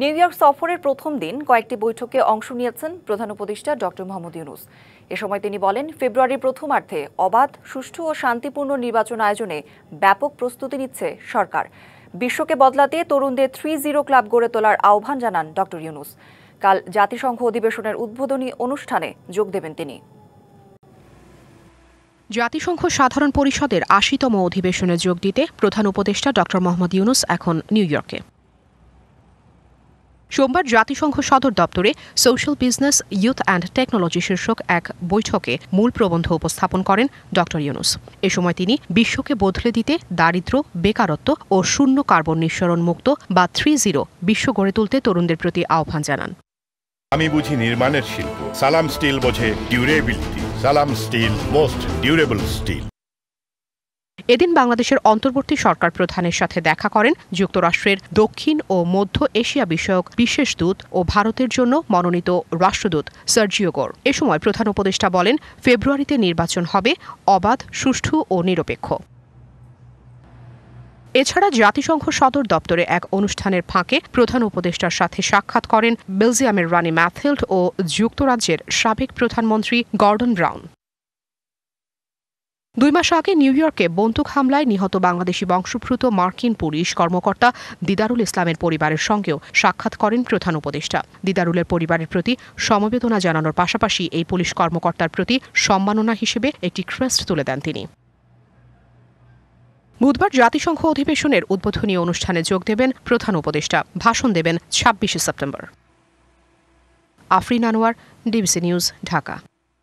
New York সফরের প্রথম দিন কয়েকটি বৈঠকে অংশ নিয়েছেন প্রধান উপদেষ্টা ডক্টর মোহাম্মদ ইউনূস। এ সময় তিনি বলেন, ফেব্রুয়ারির প্রথমার্ধে অবাধ, সুষ্ঠু ও শান্তিপূর্ণ নির্বাচন আয়োজনে ব্যাপক প্রস্তুতি নিচ্ছে সরকার। বিশ্বকে বদলাতে তরুণদের 3-0 ক্লাব গড়ে তোলার আহ্বান জানান ডক্টর ইউনূস। কাল জাতিসংঘ অধিবেশনের উদ্বোধনী অনুষ্ঠানে যোগ দেবেন তিনি। জাতিসংঘ সাধারণ পরিষদের ৮০তম অধিবেশনে যোগ দিতে প্রধান উপদেষ্টা ডক্টর মোহাম্মদ ইউনূস এখন নিউ ইয়র্কে। সোমবার জাতিসংঘ সদর দপ্তরে social business, youth and technology শীর্ষক এক বৈঠকে মূল প্রবন্ধ উপস্থাপন করেন ডক্টর ইউনূস। এ সময় তিনি বিশ্বকে বদলে দিতে দারিদ্র্য, বেকারত্ব ও শূন্য কার্বন নিঃসরণ মুক্ত বা 3-0 বিশ্ব গড়ে তুলতে তরুণদের প্রতি আহ্বান জানান। আমি বুঝি নির্মাণের শিল্প, সালাম স্টিল বোঝে ডিউরেবিলিটি। সালাম স্টিল, মোস্ট ডিউরেবল স্টিল। এদিন বাংলাদেশের অন্তর্বর্তী সরকার প্রধানের সাথে দেখা করেন যুক্তরাষ্ট্রের দক্ষিণ ও মধ্য এশিয়া বিষয়ক বিশেষ দূত ও ভারতের জন্য মনোনীত রাষ্ট্রদূত সার্জিও গোর। এ সময় প্রধান উপদেষ্টা বলেন, ফেব্রুয়ারিতে নির্বাচন হবে অবাধ, সুষ্ঠু ও নিরপেক্ষ। এছাড়া জাতিসংঘ সদর দপ্তরে এক অনুষ্ঠানের ফাঁকে প্রধান উপদেষ্টার সাথে সাক্ষাৎ করেন বেলজিয়ামের রানী ম্যাথিল্ড ও যুক্তরাজ্যের সাবেক প্রধানমন্ত্রী গর্ডন ব্রাউন। 2 মাস আগে নিউ ইয়র্কে বন্দুক হামলায় নিহত বাংলাদেশি বংশোদ্ভূত মার্কিন পুলিশ কর্মকর্তা দিদারুল ইসলামের পরিবারের সঙ্গেও সাক্ষাৎ করেন প্রধান উপদেষ্টা। দিদারুলের পরিবারের প্রতি সমবেদনা জানানোর পাশাপাশি এই পুলিশ কর্মকর্তার প্রতি সম্মাননা হিসেবে একটি ক্রেস্ট তুলে দেন তিনি। বুধবার জাতিসংঘ অধিবেশনের উদ্বোধনী অনুষ্ঠানে যোগ দেবেন প্রধান উপদেষ্টা। ভাষণ দেবেন 26 September. Afrin Anwar, DBC news, Dhaka.